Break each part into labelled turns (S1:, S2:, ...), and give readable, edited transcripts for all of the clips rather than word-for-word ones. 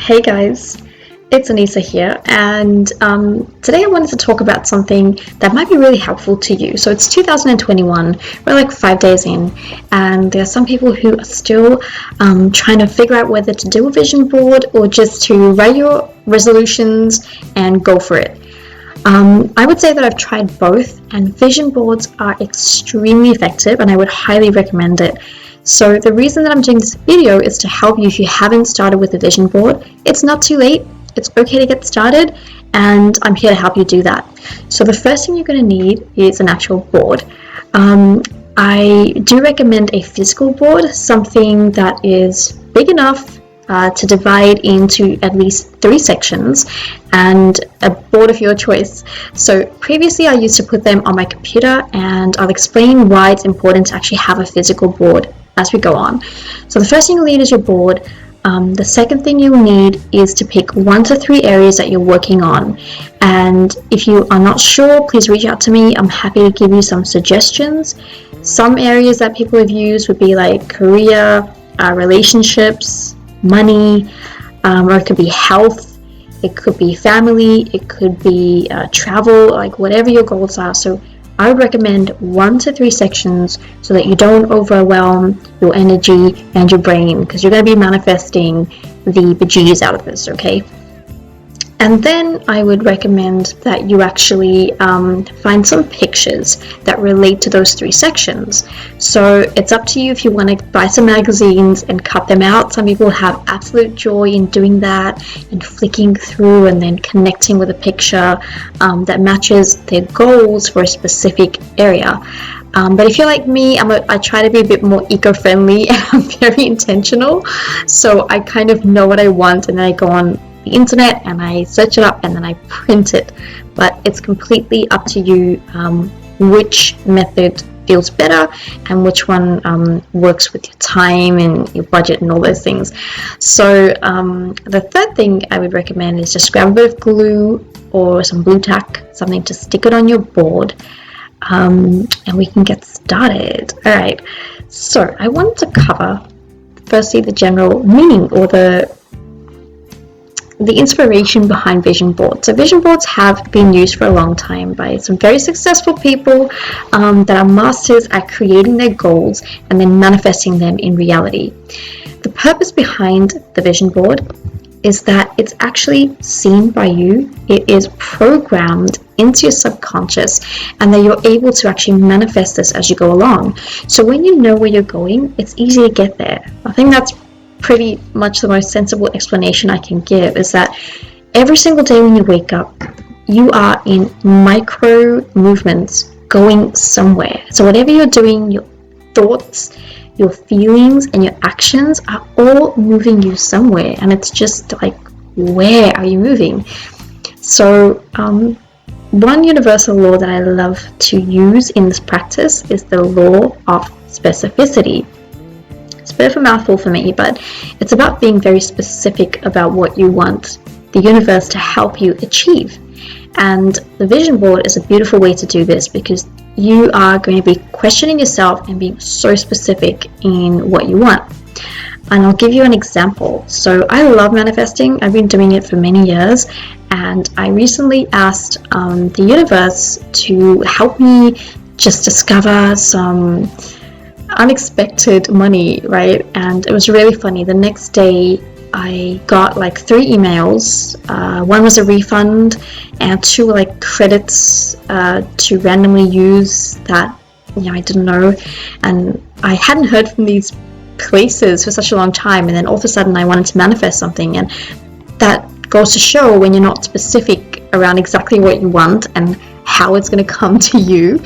S1: Hey guys, it's Anissa here, and today I wanted to talk about something that might be really helpful to you. So it's 2021, we're like 5 days in, and there are some people who are still trying to figure out whether to do a vision board or just to write your resolutions and go for it. I would say that I've tried both, and vision boards are extremely effective, and I would highly recommend it. So the reason that I'm doing this video is to help you if you haven't started with a vision board. It's not too late, it's okay to get started, and I'm here to help you do that. So the first thing you're going to need is an actual board. I do recommend a physical board, something that is big enough to divide into at least 3 sections, and a board of your choice. So previously I used to put them on my computer, and I'll explain why it's important to actually have a physical board as we go on. So the first thing you'll need is your board. The second thing you'll need is to pick 1 to 3 areas that you're working on, and if you are not sure, please reach out to me. I'm happy to give you some suggestions. Some areas that people have used would be like career, relationships, money, or it could be health, it could be family, it could be travel, like whatever your goals are. So I would recommend 1 to 3 sections so that you don't overwhelm your energy and your brain, because you're going to be manifesting the bejesus out of this, okay? And then I would recommend that you actually find some pictures that relate to those 3 sections. So it's up to you if you want to buy some magazines and cut them out. Some people have absolute joy in doing that and flicking through and then connecting with a picture that matches their goals for a specific area. But if you're like me, I try to be a bit more eco-friendly, and I'm very intentional. So I kind of know what I want, and then I go on the internet and I search it up and then I print it. But it's completely up to you which method feels better and which one works with your time and your budget and all those things. So the third thing I would recommend is just grab a bit of glue or some blue tack, something to stick it on your board, and we can get started. Alright, so I wanted to cover firstly the general meaning or the inspiration behind vision boards. So vision boards have been used for a long time by some very successful people that are masters at creating their goals and then manifesting them in reality. The purpose behind the vision board is that it's actually seen by you, it is programmed into your subconscious, and that you're able to actually manifest this as you go along. So when you know where you're going, it's easy to get there. I think that's pretty much the most sensible explanation I can give, is that every single day when you wake up, you are in micro movements going somewhere. So whatever you're doing, your thoughts, your feelings, and your actions are all moving you somewhere, and it's just like, where are you moving? So one universal law that I love to use in this practice is the law of specificity. It's a bit of a mouthful for me, but it's about being very specific about what you want the universe to help you achieve. And the vision board is a beautiful way to do this, because you are going to be questioning yourself and being so specific in what you want. And I'll give you an example. So I love manifesting. I've been doing it for many years, and I recently asked the universe to help me just discover some unexpected money, right? And it was really funny. The next day I got like 3 emails. One was a refund, and 2 were like credits to randomly use that I didn't know, and I hadn't heard from these places for such a long time, and then all of a sudden I wanted to manifest something. And that goes to show, when you're not specific around exactly what you want and how it's going to come to you,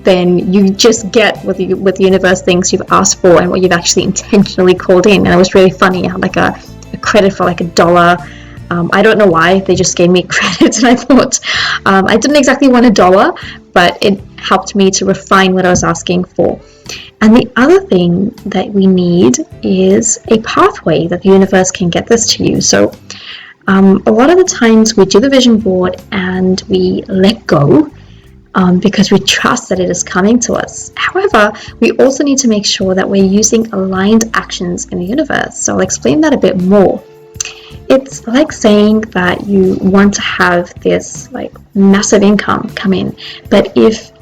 S1: then you just get what the universe thinks you've asked for and what you've actually intentionally called in. And it was really funny. I had like a credit for like $1. I don't know why, they just gave me credit, and I thought I didn't exactly want $1, but it helped me to refine what I was asking for. And the other thing that we need is a pathway that the universe can get this to you. So a lot of the times we do the vision board and we let go because we trust that it is coming to us. However, we also need to make sure that we're using aligned actions in the universe. So I'll explain that a bit more. It's like saying that you want to have this like massive income come in, but if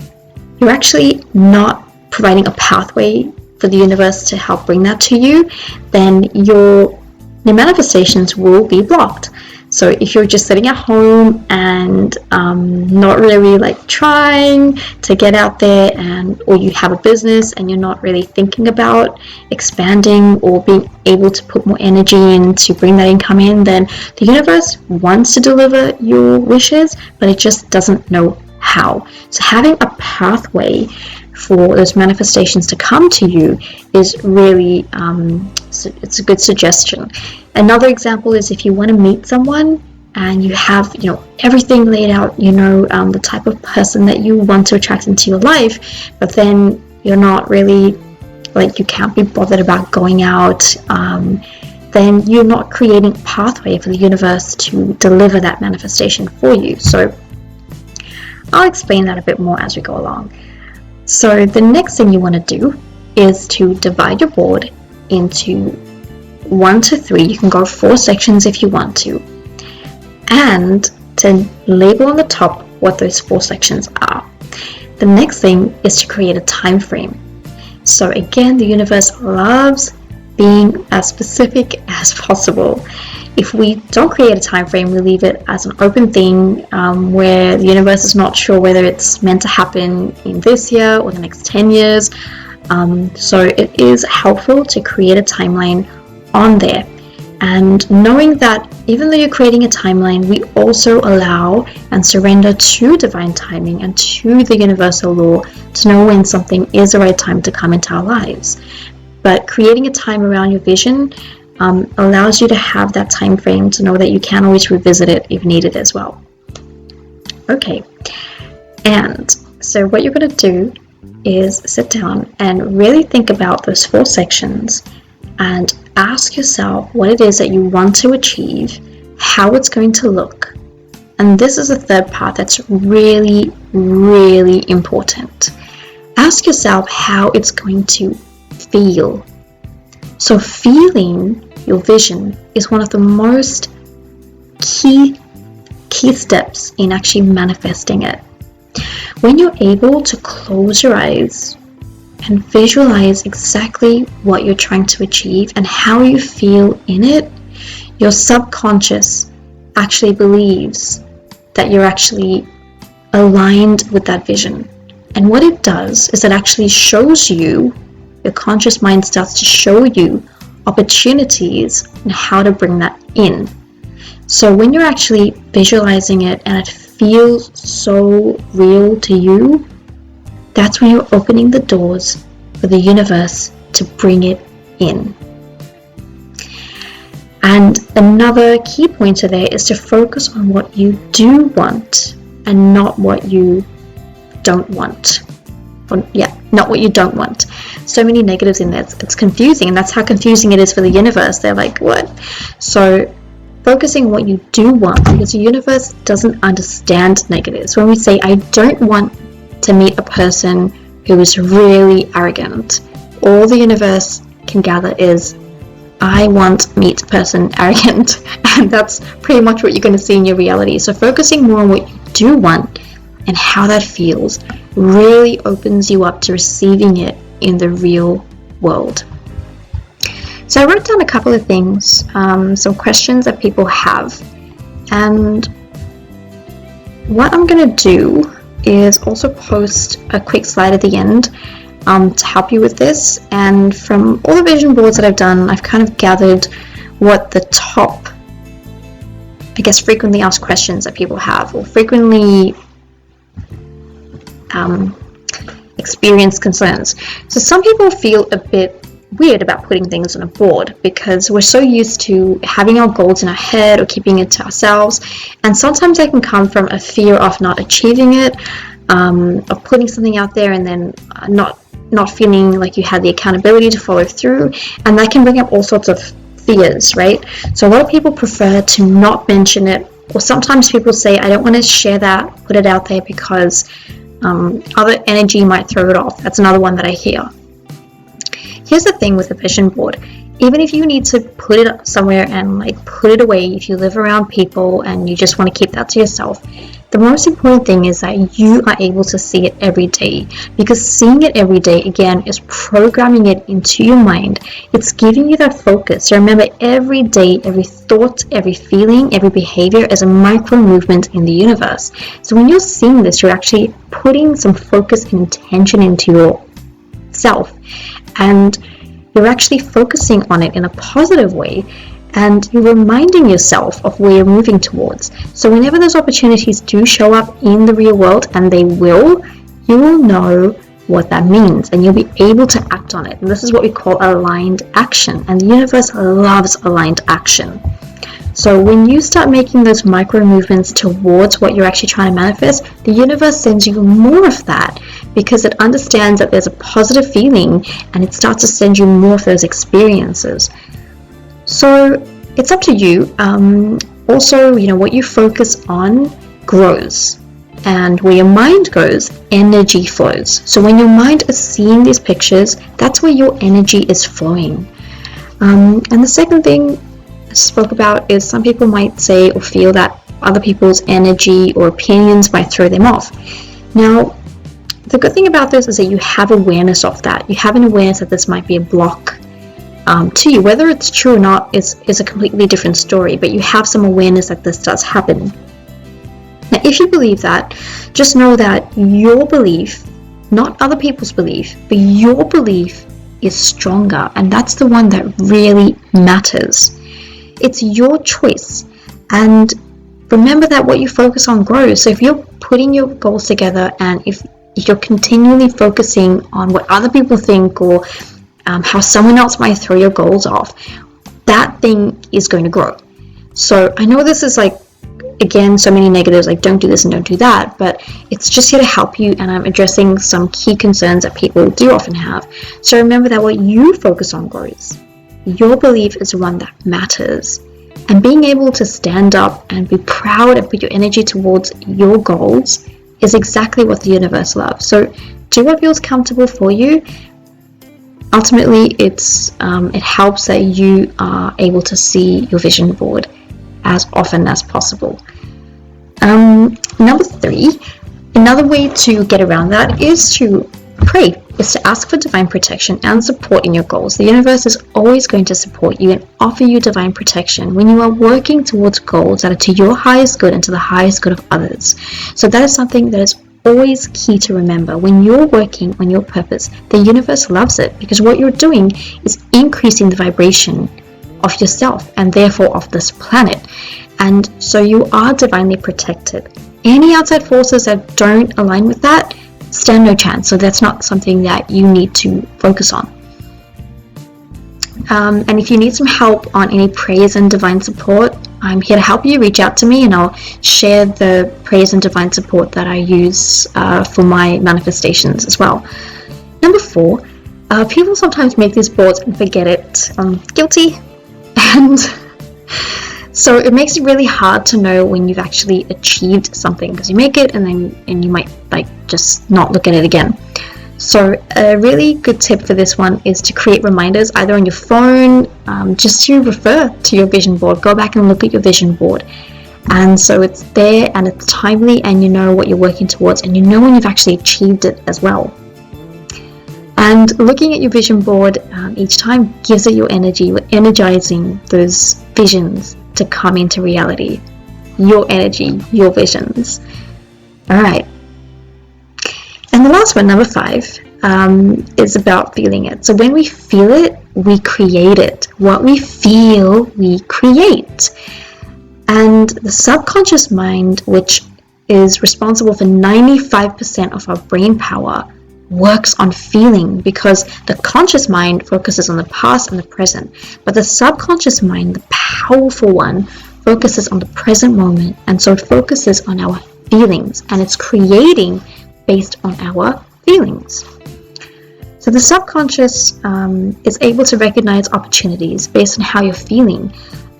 S1: you're actually not providing a pathway for the universe to help bring that to you, then your manifestations will be blocked. So if you're just sitting at home and not really like trying to get out there, or you have a business and you're not really thinking about expanding or being able to put more energy in to bring that income in, then the universe wants to deliver your wishes, but it just doesn't know how. So having a pathway for those manifestations to come to you is really it's a good suggestion. Another example is if you want to meet someone and you have everything laid out, the type of person that you want to attract into your life, but then you're not really you can't be bothered about going out, then you're not creating a pathway for the universe to deliver that manifestation for you. So I'll explain that a bit more as we go along. So the next thing you want to do is to divide your board into 1 to 3. You can go 4 sections if you want to, and to label on the top what those 4 sections are. The next thing is to create a time frame. So again, the universe loves being as specific as possible. If we don't create a time frame, we leave it as an open thing where the universe is not sure whether it's meant to happen in this year or the next 10 years. So it is helpful to create a timeline on there. And knowing that even though you're creating a timeline, we also allow and surrender to divine timing and to the universal law to know when something is the right time to come into our lives. But creating a time around your vision allows you to have that time frame to know that you can always revisit it if needed as well. Okay, and so what you're going to do is sit down and really think about those 4 sections and ask yourself what it is that you want to achieve, how it's going to look. And this is the third part that's really, really important. Ask yourself how it's going to feel. So feeling your vision is one of the most key steps in actually manifesting it. When you're able to close your eyes and visualize exactly what you're trying to achieve and how you feel in it, your subconscious actually believes that you're actually aligned with that vision. And what it does is it actually shows you, your conscious mind starts to show you opportunities and how to bring that in. So when you're actually visualizing it and it feels so real to you, that's when you're opening the doors for the universe to bring it in. And another key pointer there is to focus on what you do want and not what you don't want. Not what you don't want. So many negatives in there. It's confusing, and that's how confusing it is for the universe. They're like, what? So focusing on what you do want, because the universe doesn't understand negatives. When we say, I don't want to meet a person who is really arrogant, all the universe can gather is, I want to meet a person arrogant. And that's pretty much what you're going to see in your reality. So focusing more on what you do want and how that feels really opens you up to receiving it in the real world. So I wrote down a couple of things, some questions that people have, and what I'm going to do is also post a quick slide at the end to help you with this. And from all the vision boards that I've done, I've kind of gathered what the top, frequently asked questions that people have, or frequently experienced concerns. So some people feel a bit weird about putting things on a board because we're so used to having our goals in our head or keeping it to ourselves, and sometimes that can come from a fear of not achieving it, of putting something out there and then not feeling like you had the accountability to follow through, and that can bring up all sorts of fears, right? So a lot of people prefer to not mention it, or sometimes people say, I don't want to share that, put it out there because other energy might throw it off. That's another one that I hear. Here's the thing with a vision board. even if you need to put it somewhere and like put it away, if you live around people and you just want to keep that to yourself, the most important thing is that you are able to see it every day, because seeing it every day, again, is programming it into your mind. It's giving you that focus. So remember, every day, every thought, every feeling, every behavior is a micro movement in the universe. So when you're seeing this, you're actually putting some focus and intention into yourself, and you're actually focusing on it in a positive way, and you're reminding yourself of where you're moving towards. So whenever those opportunities do show up in the real world, and they will, you will know what that means, and you'll be able to act on it. And this is what we call aligned action, and the universe loves aligned action. So when you start making those micro movements towards what you're actually trying to manifest, the universe sends you more of that, because it understands that there's a positive feeling, and it starts to send you more of those experiences. So it's up to you. Also, what you focus on grows, and where your mind goes, energy flows. So when your mind is seeing these pictures, that's where your energy is flowing. And the second thing I spoke about is some people might say or feel that other people's energy or opinions might throw them off. Now, the good thing about this is that you have awareness of that. You have an awareness that this might be a block to you. Whether it's true or not is a completely different story, but you have some awareness that this does happen. Now, if you believe that, just know that your belief, not other people's belief, but your belief is stronger, and that's the one that really matters. It's your choice, and remember that what you focus on grows. So if you're putting your goals together, and if you're continually focusing on what other people think, or how someone else might throw your goals off, that thing is going to grow. So I know this is like, again, so many negatives, like don't do this and don't do that, but it's just here to help you, and I'm addressing some key concerns that people do often have. So remember that what you focus on grows. Your belief is the one that matters, and being able to stand up and be proud and put your energy towards your goals is exactly what the universe loves. So do what feels comfortable for you. Ultimately, it helps that you are able to see your vision board as often as possible. Number 3, another way to get around that is to pray, is to ask for divine protection and support in your goals. The universe is always going to support you and offer you divine protection when you are working towards goals that are to your highest good and to the highest good of others. So that is something that is always key to remember. When you're working on your purpose, the universe loves it, because what you're doing is increasing the vibration of yourself and therefore of this planet, and so you are divinely protected. Any outside forces that don't align with that stand no chance, so that's not something that you need to focus on. And if you need some help on any prayers and divine support, I'm here to help you. Reach out to me and I'll share the prayers and divine support that I use for my manifestations as well. Number 4, people sometimes make these boards and forget it. Guilty. And so it makes it really hard to know when you've actually achieved something, because you make it and you might just not look at it again. So a really good tip for this one is to create reminders either on your phone, just to refer to your vision board. Go back and look at your vision board, and so it's there and it's timely, and you know what you're working towards, and you know when you've actually achieved it as well. And looking at your vision board each time gives it your energy. You're energizing those visions to come into reality. Your energy, your visions. All right. And the last one, number 5, is about feeling it. So when we feel it, we create it. What we feel, we create. And the subconscious mind, which is responsible for 95% of our brain power, works on feeling, because the conscious mind focuses on the past and the present, but the subconscious mind, the powerful one, focuses on the present moment, and so it focuses on our feelings, and it's creating based on our feelings. So the subconscious is able to recognize opportunities based on how you're feeling,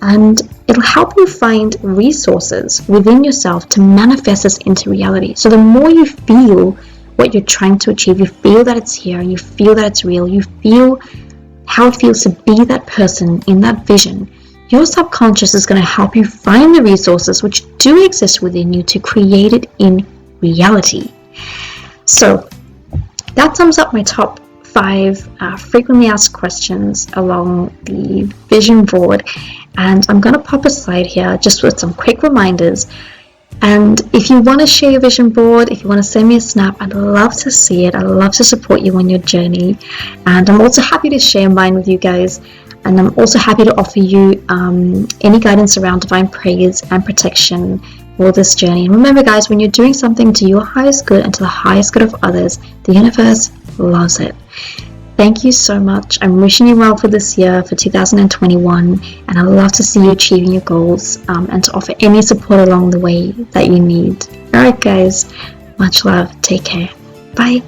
S1: and it'll help you find resources within yourself to manifest this into reality. So the more you feel what you're trying to achieve, you feel that it's here, and you feel that it's real, you feel how it feels to be that person in that vision, your subconscious is going to help you find the resources which do exist within you to create it in reality. So that sums up my top 5 frequently asked questions along the vision board, and I'm going to pop a slide here just with some quick reminders. And if you want to share your vision board, if you want to send me a snap, I'd love to see it. I'd love to support you on your journey, and I'm also happy to share mine with you guys. And I'm also happy to offer you any guidance around divine praise and protection for this journey. And remember, guys, when you're doing something to your highest good and to the highest good of others, the universe loves it. Thank you so much. I'm wishing you well for this year, for 2021, and I'd love to see you achieving your goals and to offer any support along the way that you need. Alright, guys, much love. Take care. Bye.